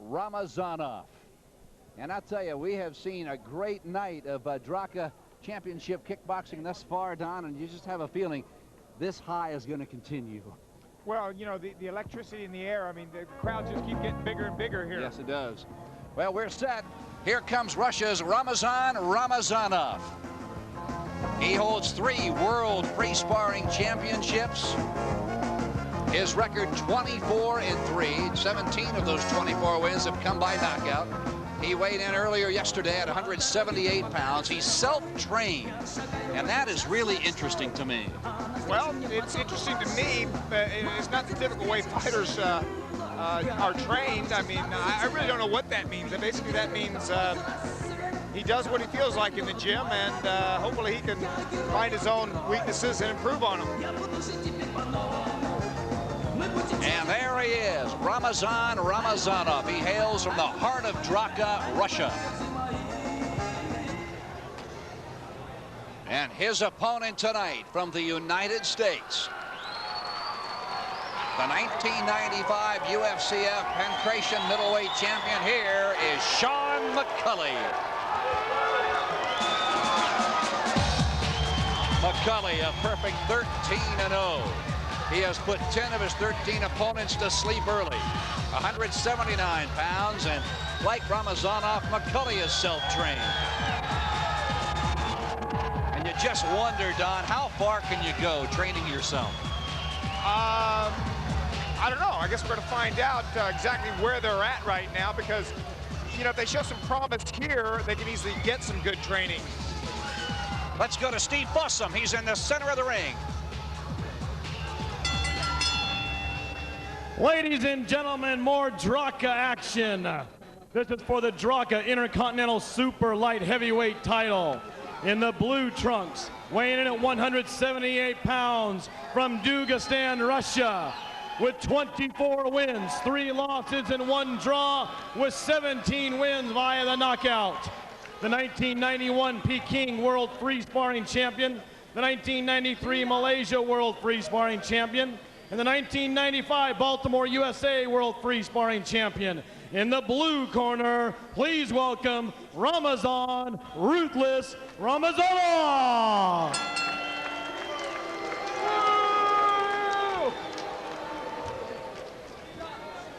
Ramazanov. And I'll tell you, we have seen a great night of Draka Championship kickboxing thus far, Don, and you just have a feeling this high is going to continue. Well, you know, the electricity in the air, I mean, the crowds just keep getting bigger and bigger here. Yes, it does. Well, we're set. Here comes Russia's Ramazanov. He holds 3 world free sparring championships. His record 24-3. 17 of those 24 wins have come by knockout. He weighed in earlier yesterday at 178 pounds. He's self-trained, and that is really interesting to me. Well, it's interesting to me. It's not the typical way fighters are trained. I mean, I really don't know what that means. Basically, that means he does what he feels like in the gym, and hopefully he can find his own weaknesses and improve on them. And there he is, Ramazanov. He hails from the heart of Draka, Russia. And his opponent tonight from the United States, the 1995 UFCF Pancration middleweight champion here is Sean McCulley. McCulley, a perfect 13-0. He has put 10 of his 13 opponents to sleep early. 179 pounds, and like Ramazanov, McCulley is self-trained. And you just wonder, Don, how far can you go training yourself? I don't know. I guess we're going to find out exactly where they're at right now, because, you know, if they show some promise here, they can easily get some good training. Let's go to Steve Fossum. He's in the center of the ring. Ladies and gentlemen, more Draka action. This is for the Draka Intercontinental Super Light Heavyweight title. In the blue trunks, weighing in at 178 pounds from Dagestan, Russia, with 24 wins, 3 losses, and 1 draw, with 17 wins via the knockout. The 1991 Peking World Free Sparring Champion, the 1993 Malaysia World Free Sparring Champion, and the 1995 Baltimore, USA World Free Sparring Champion. In the blue corner, please welcome Рамазан, Ruthless Рамазанов.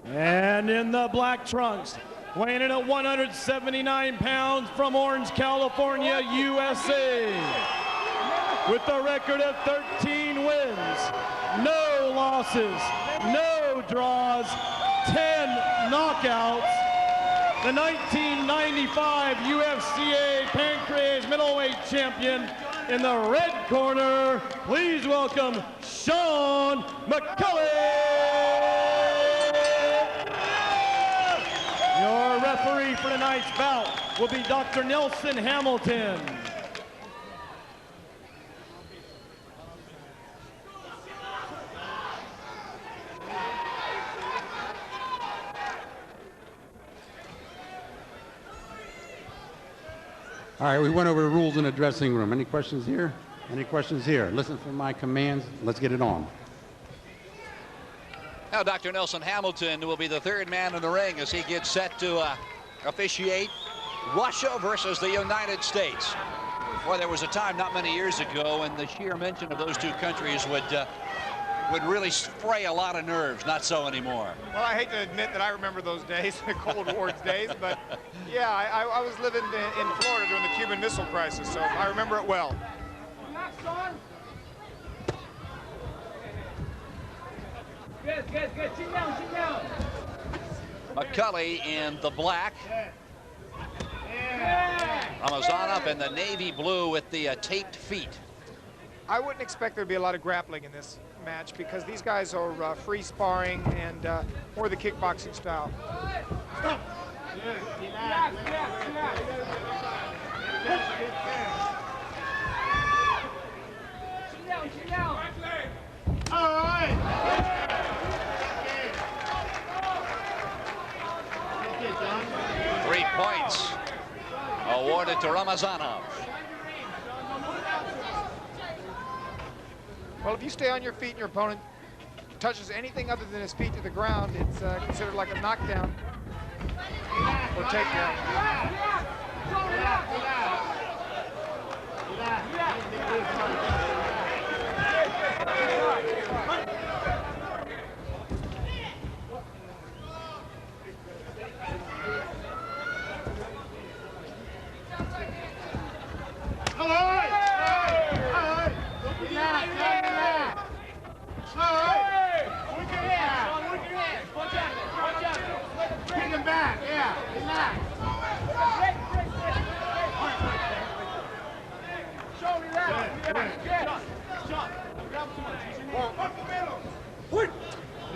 And in the black trunks, weighing in at 179 pounds from Orange, California, USA, with a record of 13 wins, no losses, no draws, 10 knockouts, the 1995 UFCA Pancrase middleweight champion. In the red corner, please welcome Sean McCulley. Your referee for tonight's bout will be Dr. Nelson Hamilton. All right, we went over the rules in the dressing room. Any questions here? Any questions here? Listen for my commands. Let's get it on. Now Dr. Nelson Hamilton will be the 3rd man in the ring as he gets set to officiate Russia versus the United States. Well, there was a time not many years ago when the sheer mention of those 2 countries would really fray a lot of nerves. Not so anymore. Well, I hate to admit that I remember those days, the Cold War days, but yeah, I was living in Florida during the Cuban Missile Crisis, so I remember it well. Good. Sit down. McCulley in the black. Рамазанов in the navy blue with the taped feet. I wouldn't expect there to be a lot of grappling in this match, because these guys are free sparring and more the kickboxing style. Sit down. All right. 3 points awarded to Ramazanov. Well, if you stay on your feet and your opponent touches anything other than his feet to the ground, it's considered like a knockdown. or takedown.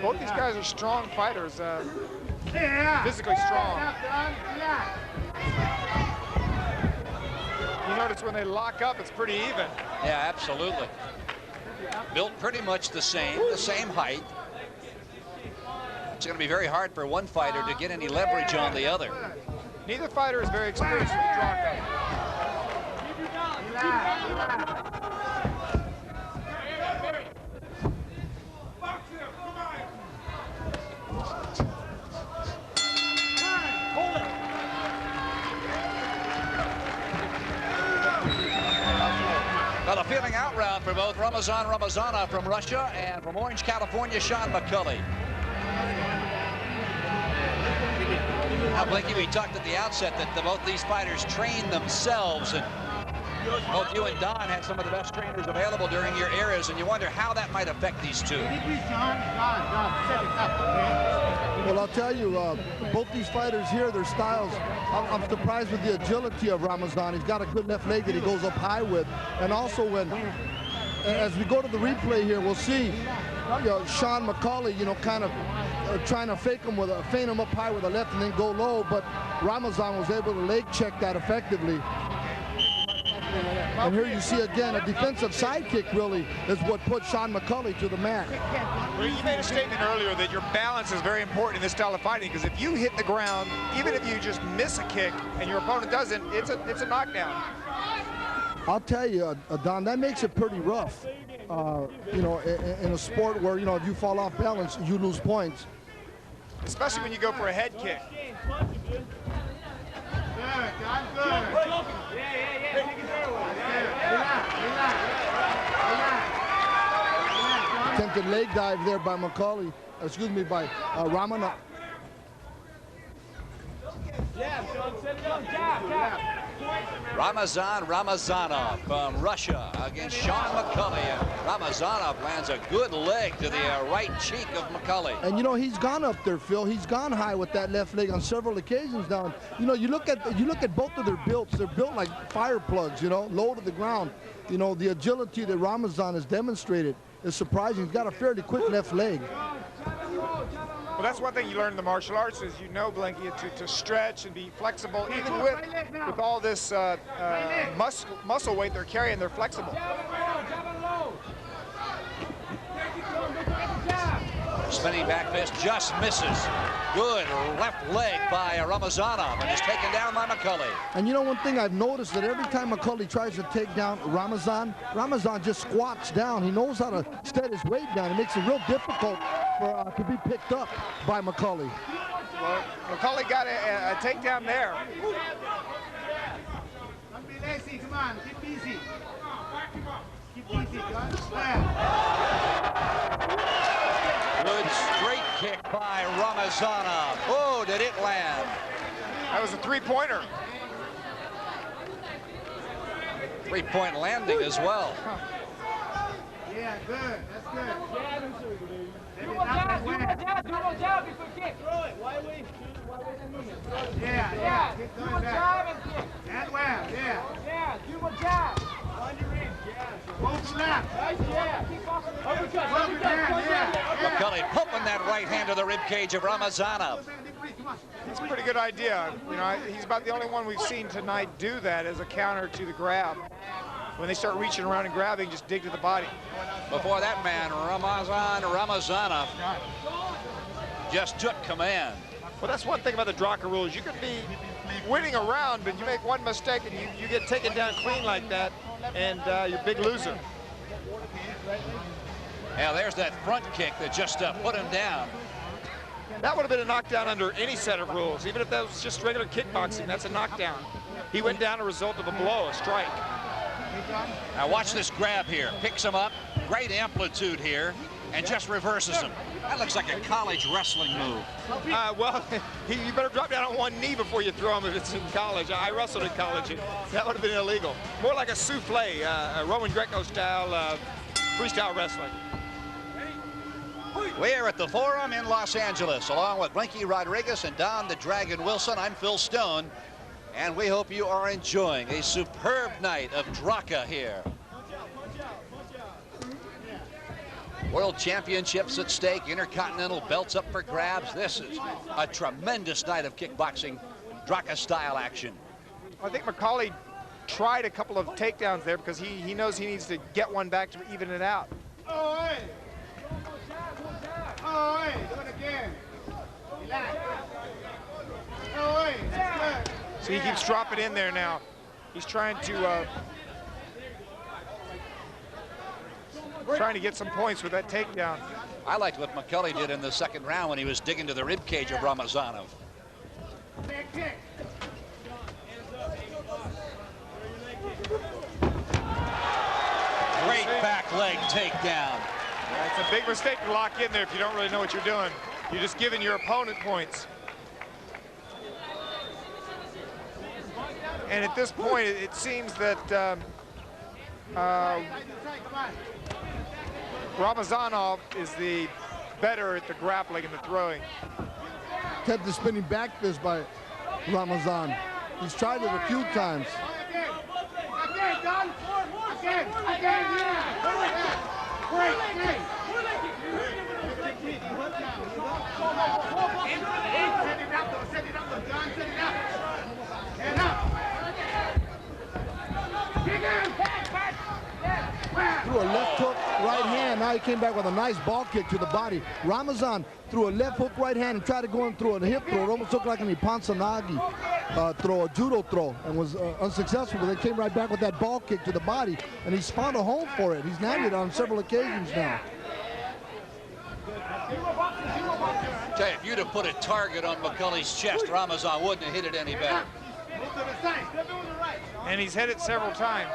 Both these guys are strong fighters, physically strong. You notice when they lock up, it's pretty even. Yeah, absolutely. Built pretty much the same height. It's going to be very hard for one fighter to get any leverage on the other. Neither fighter is very experienced with the drop. Well, a feeling out round for both Ramazanov from Russia and from Orange, California, Sean McCulley. Now, Blinky, we talked at the outset that both these fighters train themselves, and both you and Don had some of the best trainers available during your eras, and you wonder how that might affect these two. Well, I'll tell you, both these fighters here, their styles, I'm surprised with the agility of Ramazan. He's got a good left leg that he goes up high with. And also when, as we go to the replay here, we'll see Sean McCulley, kind of trying to feint him up high with a left and then go low, but Ramazan was able to leg check that effectively. And here you see again a defensive side kick really is what put Sean McCulley to the mat. Well, you made a statement earlier that your balance is very important in this style of fighting, because if you hit the ground, even if you just miss a kick and your opponent doesn't, it's a knockdown. I'll tell you, Don, that makes it pretty rough. In a sport where, if you fall off balance, you lose points. Especially when you go for a head kick. Attempted leg dive there by McCulley, by Ramanov. Ramazanov from Russia against Sean McCulley, and Ramazanov lands a good leg to the right cheek of McCulley. And he's gone up there, Phil. He's gone high with that left leg on several occasions now. You look at both of their builds. They're built like fire plugs, low to the ground. The agility that Ramazan has demonstrated is surprising. He's got a fairly quick left leg. Well, that's one thing you learn in the martial arts is, Blinky, to stretch and be flexible. Even with all this muscle weight they're carrying, they're flexible. Spinning back fist just misses. Good left leg by Ramazanov, and is taken down by McCulley. And one thing I've noticed, that every time McCulley tries to take down Ramazan just squats down. He knows how to steady his weight down. It makes it real difficult to be picked up by McCulley. Well, McCulley got a takedown there. Don't be lazy, come on, keep easy. Keep easy, Good straight kick by Ramazanov. Oh, did it land? That was a three-pointer. Three-point landing as well. Yeah, good. That's good. Do more jab before kick. Yeah. Do more jab and kick. And well, yeah, do more jab. On your in. Both left. McCulley pumping that right hand to the ribcage of Ramazanov. It's a pretty good idea. He's about the only one we've seen tonight do that as a counter to the grab. When they start reaching around and grabbing, just dig to the body. Before that man, Ramazanov just took command. Well, that's one thing about the Draka rules. You could be winning a round, but you make one mistake and you get taken down clean like that, and you're a big loser. Yeah, there's that front kick that just put him down. That would have been a knockdown under any set of rules. Even if that was just regular kickboxing, that's a knockdown. He went down a result of a blow, a strike. Now watch this grab here. Picks him up. Great amplitude here. And just reverses him. That looks like a college wrestling move. Well, you better drop down on one knee before you throw him if it's in college. I wrestled in college. That would have been illegal. More like a souffle, a Roman Greco style freestyle wrestling. We're at the Forum in Los Angeles, along with Blinky Rodriguez and Don the Dragon Wilson. I'm Phil Stone, and we hope you are enjoying a superb night of Draka here. World Championships at stake, Intercontinental belts up for grabs. This is a tremendous night of kickboxing, Draka-style action. I think McCauley tried a couple of takedowns there because he knows he needs to get one back to even it out. Oh, hey. Oh, hey. Do it again. Relax. Oh, hey. That's good. So he keeps dropping in there now. He's trying to get some points with that takedown. I liked what McCauley did in the second round when he was digging to the rib cage of Ramazanov. Big kick. Great back leg takedown. It's a big mistake to lock in there if you don't really know what you're doing. You're just giving your opponent points. And at this point, it seems that Ramazanov is the better at the grappling and the throwing. Kept the spinning back fist by Ramazan. He's tried it a few times. Again, Don. Again, yeah. Great, great. Set it up, John, set it up. Head up. Threw a left hook, right hand. Now he came back with a nice ball kick to the body. Ramazan threw a left hook, right hand, and tried to go in through a hip throw. It almost looked like an Ipansanagi throw, a judo throw, and was unsuccessful. But they came right back with that ball kick to the body, and he's found a home for it. He's nailed it on several occasions now. Tell you, if you'd have put a target on McCauley's chest, Ramazan wouldn't have hit it any better. And he's hit it several times.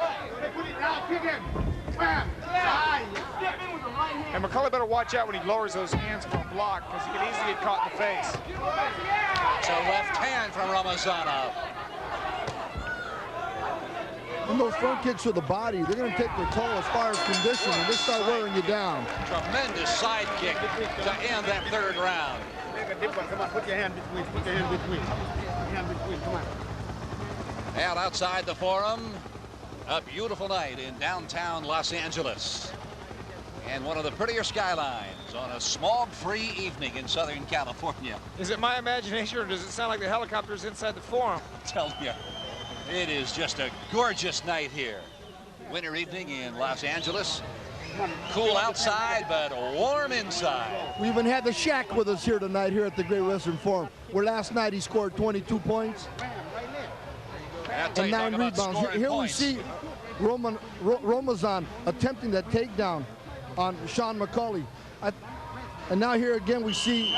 And McCauley better watch out when he lowers those hands for a block because he can easily get caught in the face. It's a left hand from Ramazanov. And those front kicks to the body, they're going to take their toll as far as conditioning. They start wearing you down. Tremendous side kick to end that third round. Make a deep one. Come on, put your hand between. Put your hand between. Come on. And outside the Forum, a beautiful night in downtown Los Angeles. And one of the prettier skylines on a smog-free evening in Southern California. Is it my imagination or does it sound like the helicopter's inside the Forum? Tell you, it is just a gorgeous night here. Winter evening in Los Angeles. Cool outside, but warm inside. We even had the Shaq with us here tonight here at the Great Western Forum, where last night he scored 22 points. And 9 rebounds. Here we see Ramazan attempting that takedown on Sean McCauley. And now here again we see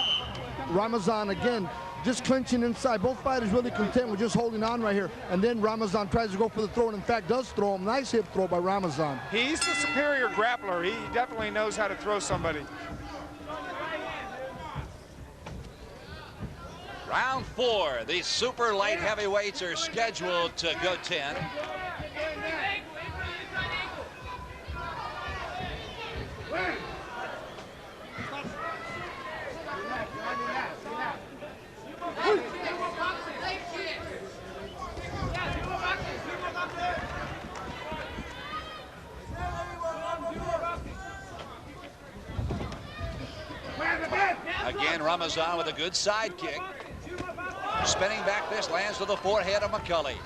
Ramazan again just clinching inside. Both fighters really content with just holding on right here. And then Ramazan tries to go for the throw and in fact does throw him. Nice hip throw by Ramazan. He's the superior grappler. He definitely knows how to throw somebody. Round 4, the super light heavyweights are scheduled to go 10. Again, Ramazan with a good side kick. Spinning back fist lands to the forehead of McCauley.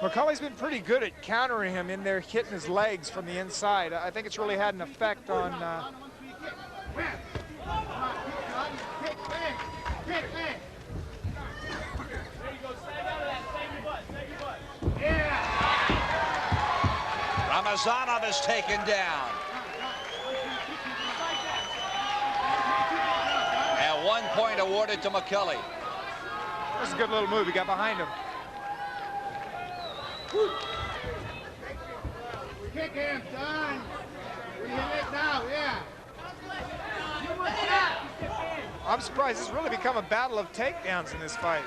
McCauley's been pretty good at countering him in there, hitting his legs from the inside. I think it's really had an effect on Ramazanov is taken down. point awarded to McCulley. That's a good little move. He got behind him. Kick him, son. We hit it now, yeah. I'm surprised it's really become a battle of takedowns in this fight.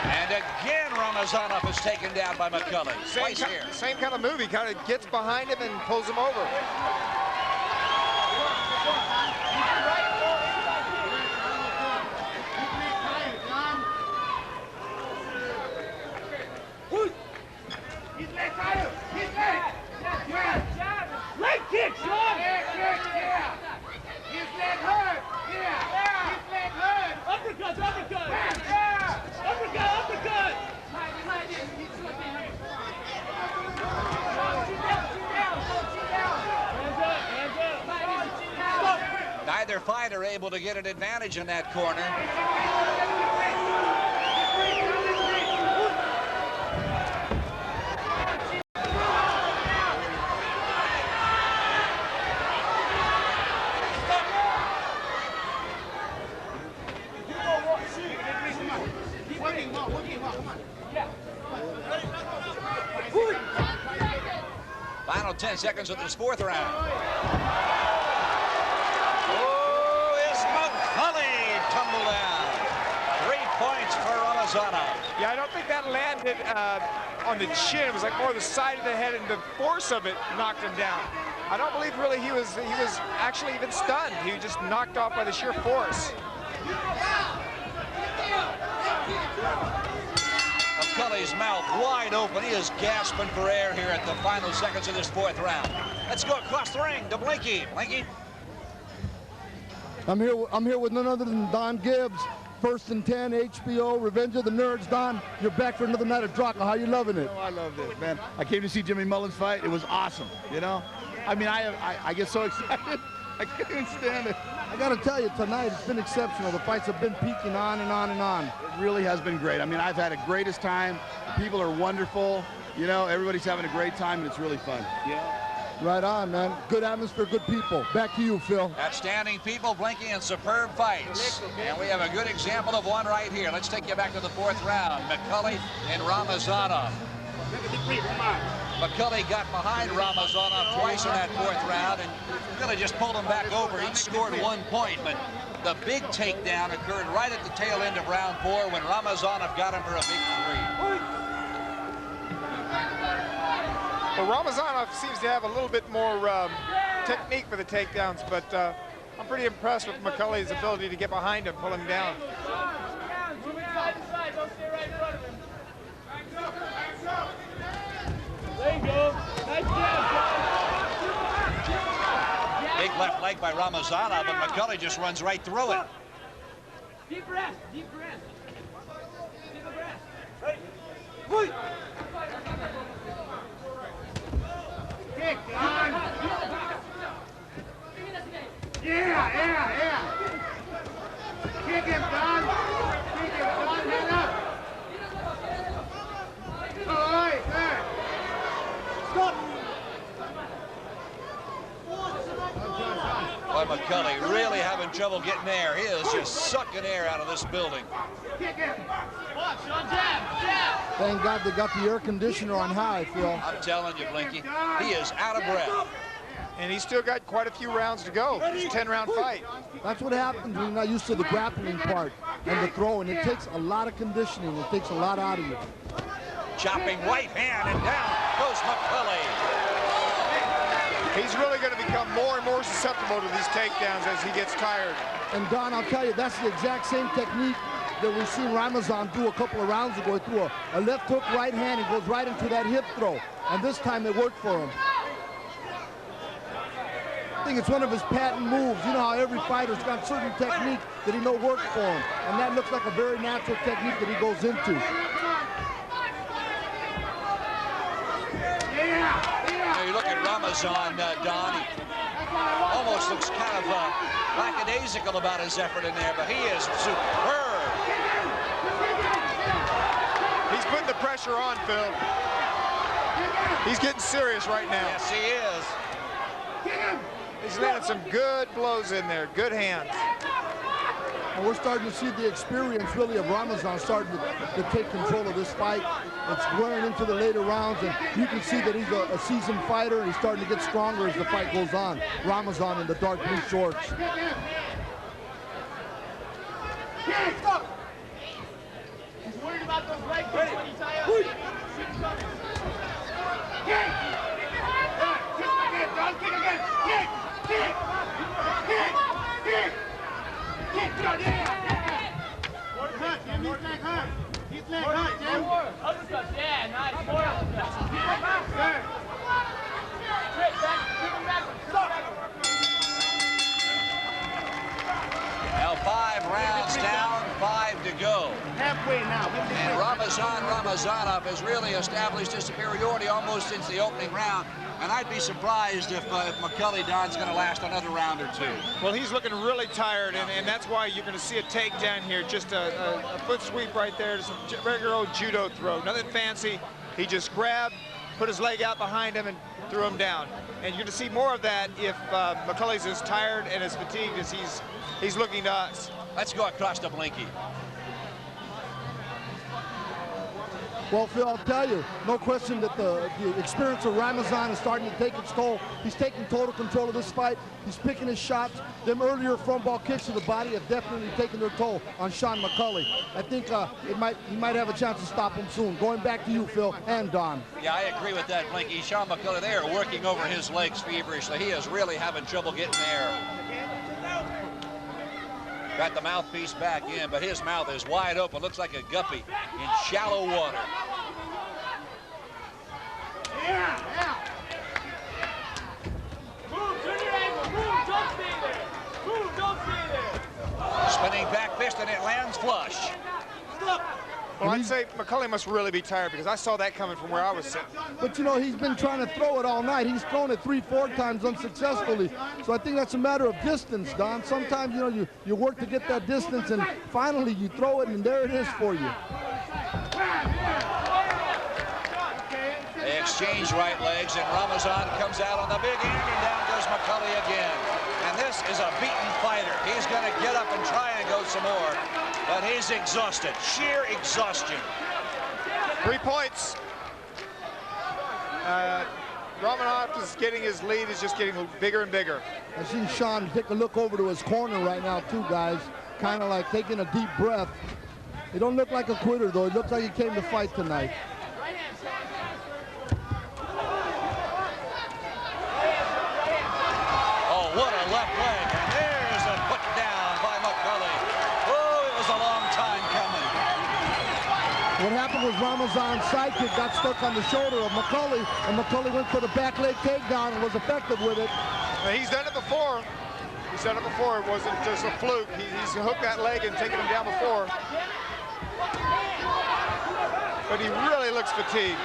And again, Ramazanov is taken down by McCulley. Same kind of move. He kind of gets behind him and pulls him over. Leg kick, Sean! Leg kick, yeah! His leg hurt! Yeah! His leg hurt! Uppercut! Uppercut! Yeah! Uppercut! Uppercut! Neither fighter able to get an advantage in that corner. Final 10 seconds of this fourth round. Oh, is McCulley tumble down. 3 points for Ramazanov. Yeah, I don't think that landed on the chin. It was like more the side of the head, and the force of it knocked him down. I don't believe really he was actually even stunned. He was just knocked off by the sheer force. McCulley's mouth wide open. He is gasping for air here at the final seconds of this fourth round. Let's go across the ring to Blinky. Blinky. I'm here with none other than Don Gibbs. First and 10, HBO, Revenge of the Nerds. Don, you're back for another night of Draka. How you loving it? Oh, I love this, man. I came to see Jimmy Mullins fight. It was awesome, you know? I mean, I get so excited. I can't even stand it. I got to tell you, tonight it's been exceptional. The fights have been peaking on and on and on. It really has been great. I mean, I've had the greatest time. The people are wonderful. You know, everybody's having a great time, and it's really fun. Yeah. Right on, man. Good atmosphere, good people. Back to you, Phil. Outstanding people, Blinky, and superb fights. And we have a good example of one right here. Let's take you back to the fourth round. McCulley and Ramazanov. McCulley got behind Ramazanov twice in that fourth round and really just pulled him back over. Each scored 1 point, but the big takedown occurred right at the tail end of round 4 when Ramazanov got him for a big 3. Well, Ramazanov seems to have a little bit more technique for the takedowns, but I'm pretty impressed with McCulley's ability to get behind him, pull him down. There you go. Nice job. Big left leg by Ramazanov, but McCulley just runs right through it. Deep breath. Deep breath. Deep breath. Right. Kick, Don. Yeah. Kick him, Don. Kick him, Don. Head up. All right, there. Stop. Boy, McCulley really having trouble getting air. He is just sucking air out of this building. Kick him. Watch, on jab. Thank God they got the air conditioner on high, Phil. I'm telling you, Blinky, he is out of breath. And he's still got quite a few rounds to go. It's a 10-round fight. That's what happens when you're not used to the grappling part and the throwing. It takes a lot of conditioning. It takes a lot out of you. Chopping right hand, and down goes McCulley. He's really going to become more and more susceptible to these takedowns as he gets tired. And Don, I'll tell you, that's the exact same technique that we've seen Ramazan do a couple of rounds ago. He threw a left hook, right hand, and goes right into that hip throw. And this time it worked for him. I think it's one of his patent moves. You know how every fighter's got certain technique that he knows works for him. And that looks like a very natural technique that he goes into. You look at Ramazan, Don, he almost looks kind of lackadaisical about his effort in there, but he is superb. He's putting the pressure on, Phil. He's getting serious right now. Yes, he is. He's landed some good blows in there, good hands. And we're starting to see the experience, really, of Ramazan starting to take control of this fight. It's going into the later rounds, and you can see that he's a seasoned fighter, and he's starting to get stronger as the fight goes on. Ramazan in the dark blue shorts. He's worried about those leg kicks when he's high up. Kick! Kick again, Don, kick again! Kick! Kick! Kick! Kick! Kick, John, yeah! More cut, Jim, his leg hurt. His leg hurt, Jim. More uppercuts, yeah, nice. More uppercuts. Keep it back, sir. Straight back, keep him backwards. Stop! Now 5 rounds down, 5 to go. Halfway now. And Ramazanov has really established his superiority almost since the opening round. And I'd be surprised if McCulley Don's going to last another round or two. Well, he's looking really tired, and that's why you're going to see a takedown here. Just a foot sweep right there. Just a regular old judo throw. Nothing fancy. He just grabbed, put his leg out behind him, and threw him down. And you're going to see more of that if McCulley's as tired and as fatigued as he's looking to us. Let's go across to Blinky. Well, Phil, I'll tell you, no question that the experience of Ramazan is starting to take its toll. He's taking total control of this fight. He's picking his shots. Them earlier front ball kicks to the body have definitely taken their toll on Sean McCulley. I think he might have a chance to stop him soon. Going back to you, Phil, and Don. Yeah, I agree with that, Blinky. Sean McCulley, they are working over his legs feverishly. He is really having trouble getting there. Got the mouthpiece back in, but his mouth is wide open. Looks like a guppy in shallow water. Yeah. Move, turn your angle. Move, don't stay there. Move, don't stay there. Spinning back fist, and it lands flush. Stop. Well, I'd say McCulley must really be tired because I saw that coming from where I was sitting. But, you know, he's been trying to throw it all night. He's thrown it 3-4 times unsuccessfully. So I think that's a matter of distance, Don. Sometimes, you know, you work to get that distance, and finally you throw it, and there it is for you. They exchange right legs, and Ramazan comes out on the big end, and down goes McCulley again. And this is a beaten fighter. He's going to get up and try and go some more, but he's exhausted, sheer exhaustion. 3 points. Ramazanov is getting his lead, is just getting bigger and bigger. I've seen Sean take a look over to his corner right now, too, guys. Kind of like taking a deep breath. He don't look like a quitter, though. He looks like he came to fight tonight. Oh, what a left leg. And there's a put down by McCulley. Oh, it was a long time coming. What happened was Ramazan's sidekick got stuck on the shoulder of McCulley, and McCulley went for the back leg takedown and was effective with it. He's done it before. He's done it before. It wasn't just a fluke. He's hooked that leg and taken him down before. But he really looks fatigued.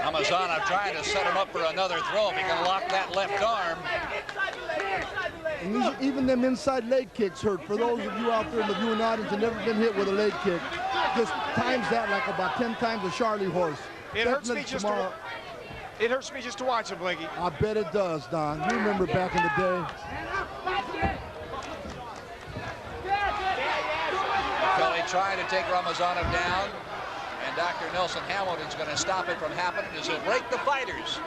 Ramazanov trying to set him up for another throw. If he can lock that left arm. And even them inside leg kicks hurt. For those of you out there in the viewing audience who have never been hit with a leg kick, just times that like about 10 times a Charlie horse. It hurts me just to, it hurts me just to watch him, Blinky. I bet it does, Don. You remember back in the day. Kelly trying to take Ramazanov down, and Dr. Nelson Hamilton's going to stop it from happening as he'll break the fighters.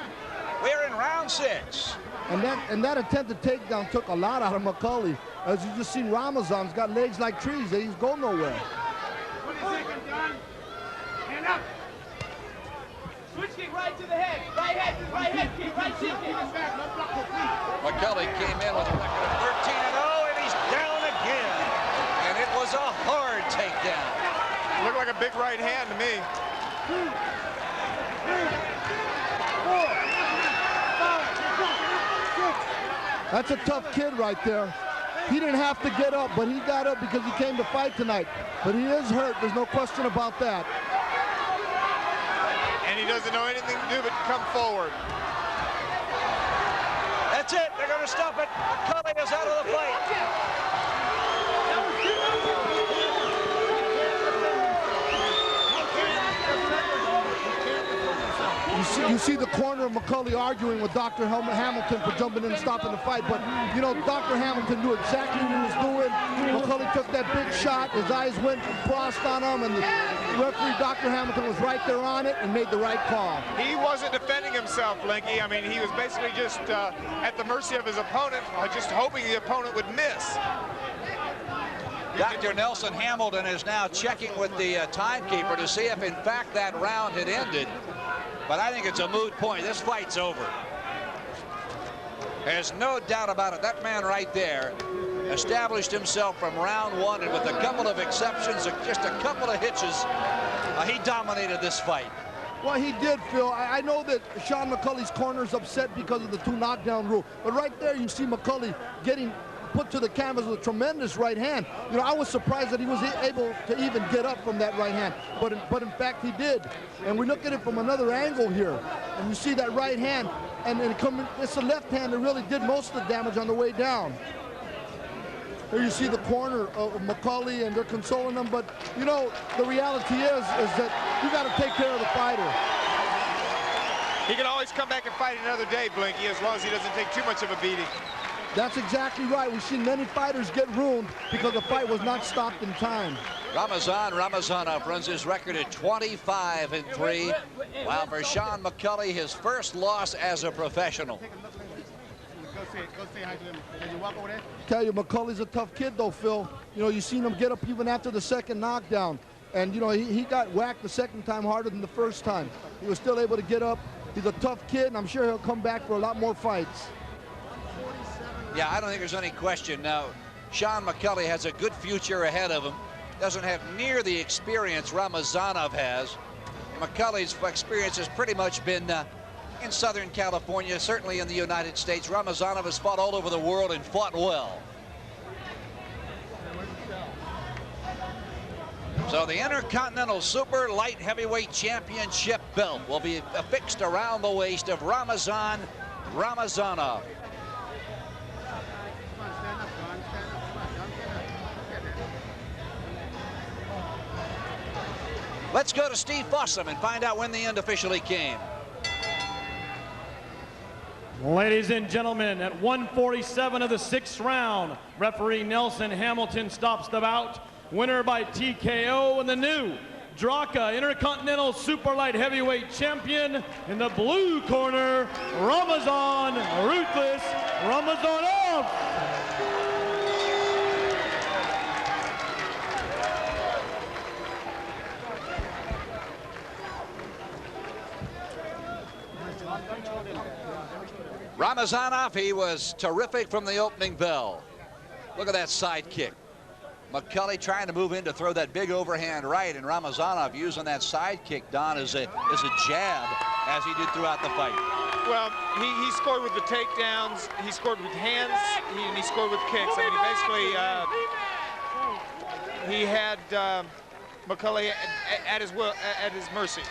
We're in round 6. And that attempted takedown took a lot out of McCulley. As you just seen, Ramazan's got legs like trees. He's going nowhere. Hand up. Switch kick right to the head. Right head kick, right shin kick. McCulley came in with a record of 13-0, and he's down again. And it was a hard takedown. Looked like a big right hand to me. 4, 5, 6. That's a tough kid right there. He didn't have to get up, but he got up because he came to fight tonight. But he is hurt. There's no question about that. And he doesn't know anything to do but come forward. That's it. They're going to stop it. McCulley is out of the fight. You see the corner of McCulley arguing with Dr. Hamilton for jumping in and stopping the fight. But, you know, Dr. Hamilton knew exactly what he was doing. McCulley took that big shot. His eyes went crossed on him, and the referee, Dr. Hamilton, was right there on it and made the right call. He wasn't defending himself, Blinky. I mean, he was basically just at the mercy of his opponent, just hoping the opponent would miss. Dr. Nelson Hamilton is now checking with the timekeeper to see if, in fact, that round had ended. But I think it's a moot point. This fight's over. There's no doubt about it. That man right there established himself from round one, and with a couple of exceptions, just a couple of hitches, he dominated this fight. Well, he did, Phil. I know that Sean McCulley's corner's upset because of the 2 knockdown rule. But right there, you see McCulley getting put to the canvas with a tremendous right hand. You know, I was surprised that he was able to even get up from that right hand, but in fact he did. And we look at it from another angle here, and you see that right hand, and it's the left hand that really did most of the damage on the way down. Here you see the corner of McCulley, and they're consoling him, but you know, the reality is that you got to take care of the fighter. He can always come back and fight another day, Blinky, as long as he doesn't take too much of a beating. That's exactly right. We've seen many fighters get ruined because the fight was not stopped in time. Ramazanov runs his record at 25-3, while for Sean McCulley, his first loss as a professional. Tell you, McCulley's a tough kid, though, Phil. You know, you seen him get up even after the second knockdown. And, you know, he got whacked the second time harder than the first time. He was still able to get up. He's a tough kid, and I'm sure he'll come back for a lot more fights. Yeah, I don't think there's any question. Now, Sean McCulley has a good future ahead of him. Doesn't have near the experience Ramazanov has. McCulley's experience has pretty much been in Southern California, certainly in the United States. Ramazanov has fought all over the world and fought well. So the Intercontinental Super Light Heavyweight Championship belt will be affixed around the waist of Ramazanov. Let's go to Steve Fossum and find out when the end officially came. Ladies and gentlemen, at 1:47 of the 6th round, referee Nelson Hamilton stops the bout. Winner by TKO, and the new Draka Intercontinental Super Light Heavyweight Champion in the blue corner, Ramazan Ruthless Ramazanov. Ramazanov, he was terrific from the opening bell. Look at that side kick. McCulley trying to move in to throw that big overhand right, and Ramazanov using that side kick, Don, as a jab, as he did throughout the fight. Well, he scored with the takedowns, he scored with hands, and he scored with kicks. I mean, he basically, he had McCulley at his mercy.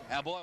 Now, boy.